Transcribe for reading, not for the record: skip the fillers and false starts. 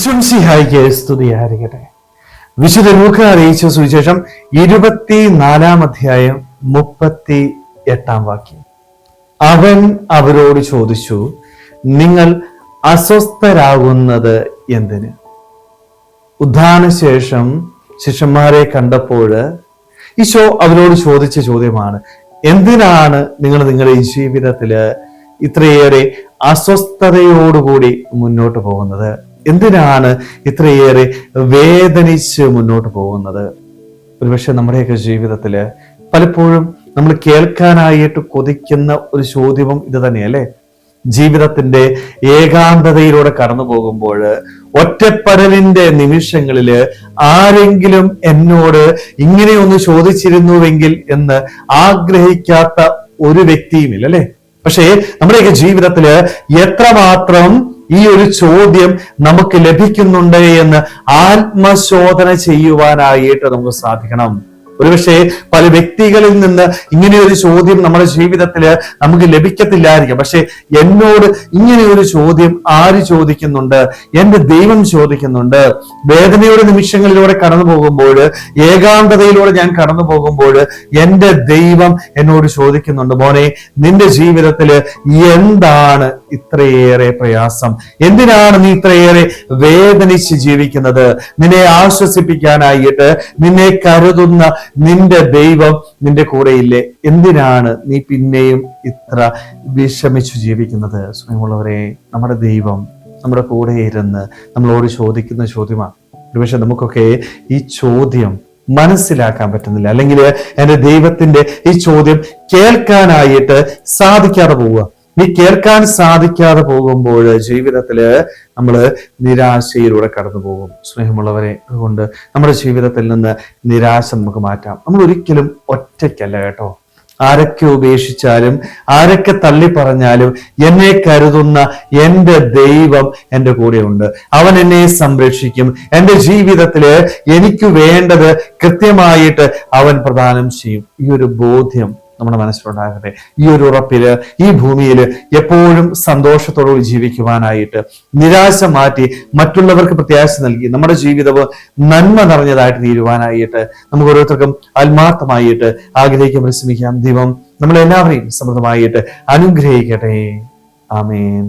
ഈശ്വംസിഹായിക്ക് സ്തുതിയായിരിക്കട്ടെ. വിശുദ്ധ ലൂക്ക അറിയിച്ച സുവിശേഷം 24 അധ്യായം 38 വാക്യം. അവൻ അവരോട് ചോദിച്ചു, നിങ്ങൾ അസ്വസ്ഥരാകുന്നത് എന്തിന്? ഉദ്ധാനശേഷം ശിഷ്യന്മാരെ കണ്ടപ്പോൾ ഈശോ അവരോട് ചോദിച്ച ചോദ്യമാണ്, എന്തിനാണ് നിങ്ങൾ നിങ്ങളുടെ ഈ ജീവിതത്തില് ഇത്രയേറെ അസ്വസ്ഥതയോടുകൂടി മുന്നോട്ട് പോകുന്നത്? എന്തിനാണ് ഇത്രയേറെ വേദനിച്ച് മുന്നോട്ട് പോകുന്നത്? ഒരുപക്ഷെ നമ്മുടെയൊക്കെ ജീവിതത്തില് പലപ്പോഴും നമ്മൾ കേൾക്കാനായിട്ട് കൊതിക്കുന്ന ഒരു ചോദ്യവും ഇത് തന്നെയല്ലേ? ജീവിതത്തിന്റെ ഏകാന്തതയിലൂടെ കടന്നു പോകുമ്പോൾ ഒറ്റപ്പെടലിന്റെ നിമിഷങ്ങളില് ആരെങ്കിലും എന്നോട് ഇങ്ങനെയൊന്ന് ചോദിച്ചിരുന്നുവെങ്കിൽ എന്ന് ആഗ്രഹിക്കാത്ത ഒരു വ്യക്തിയുമില്ല, അല്ലെ? പക്ഷേ നമ്മുടെയൊക്കെ ജീവിതത്തില് എത്രമാത്രം ഈ ഒരു ചോദ്യം നമുക്ക് ലഭിക്കുന്നുണ്ട് എന്ന് ആത്മശോധന ചെയ്യുവാനായിട്ട് നമുക്ക് സാധിക്കണം. ഒരുപക്ഷെ പല വ്യക്തികളിൽ നിന്ന് ഇങ്ങനെ ഒരു ചോദ്യം നമ്മുടെ ജീവിതത്തിൽ നമുക്ക് ലഭിക്കത്തില്ലായിരിക്കും. പക്ഷെ എന്നോട് ഇങ്ങനെ ഒരു ചോദ്യം ആര് ചോദിക്കുന്നുണ്ട്? എന്റെ ദൈവം ചോദിക്കുന്നുണ്ട്. വേദനയുടെ നിമിഷങ്ങളിലൂടെ കടന്നു പോകുമ്പോൾ, ഏകാന്തതയിലൂടെ ഞാൻ കടന്നു പോകുമ്പോൾ എന്റെ ദൈവം എന്നോട് ചോദിക്കുന്നുണ്ട്, മോനെ, നിന്റെ ജീവിതത്തിൽ എന്താണ് ഇത്രയേറെ പ്രയാസം? എന്തിനാണ് നീ ഇത്രയേറെ വേദനിച്ച് ജീവിക്കുന്നത്? നിന്നെ ആശ്വസിപ്പിക്കാനായിട്ട് നിന്നെ കരുതുന്ന നിന്റെ ദൈവം നിന്റെ കൂടെയില്ലേ? എന്തിനാണ് നീ പിന്നെയും ഇത്ര വിഷമിച്ചു ജീവിക്കുന്നത്? സ്വയമുള്ളവരെ, നമ്മുടെ ദൈവം നമ്മുടെ കൂടെ ഇരുന്ന് നമ്മളോട് ചോദിക്കുന്ന ചോദ്യമാണ്. ഒരുപക്ഷെ നമുക്കൊക്കെ ഈ ചോദ്യം മനസ്സിലാക്കാൻ പറ്റുന്നില്ല, അല്ലെങ്കിൽ എന്റെ ദൈവത്തിന്റെ ഈ ചോദ്യം കേൾക്കാനായിട്ട് സാധിക്കാതെ പോവുക. ഈ കേൾക്കാൻ സാധിക്കാതെ പോകുമ്പോൾ ജീവിതത്തില് നമ്മൾ നിരാശയിലൂടെ കടന്നു പോകും. സ്നേഹമുള്ളവരെ, അതുകൊണ്ട് നമ്മുടെ ജീവിതത്തിൽ നിന്ന് നിരാശ നമുക്ക് മാറ്റാം. നമ്മൾ ഒരിക്കലും ഒറ്റയ്ക്കല്ല കേട്ടോ. ആരൊക്കെ ഉപേക്ഷിച്ചാലും, ആരൊക്കെ തള്ളി പറഞ്ഞാലും എന്നെ കരുതുന്ന എന്റെ ദൈവം എന്റെ കൂടെ ഉണ്ട്. അവൻ എന്നെ സംരക്ഷിക്കും. എന്റെ ജീവിതത്തില് എനിക്ക് വേണ്ടത് കൃത്യമായിട്ട് അവൻ പ്രദാനം ചെയ്യും. ഈ ഒരു ബോധ്യം നമ്മുടെ മനസ്സിലുണ്ടാകട്ടെ. ഈ ഒരു ഉറപ്പില് ഈ ഭൂമിയിൽ എപ്പോഴും സന്തോഷത്തോടെ ജീവിക്കുവാനായിട്ട്, നിരാശ മാറ്റി മറ്റുള്ളവർക്ക് പ്രത്യാശ നൽകി നമ്മുടെ ജീവിതവും നന്മ നിറഞ്ഞതായിട്ട് തീരുവാനായിട്ട് നമുക്ക് ഓരോരുത്തർക്കും ആത്മാർത്ഥമായിട്ട് ആഗ്രഹിക്കാൻ പരിശ്രമിക്കാം. ദൈവം നമ്മളെല്ലാവരെയും സമൃദ്ധമായിട്ട് അനുഗ്രഹിക്കട്ടെ. ആമേൻ.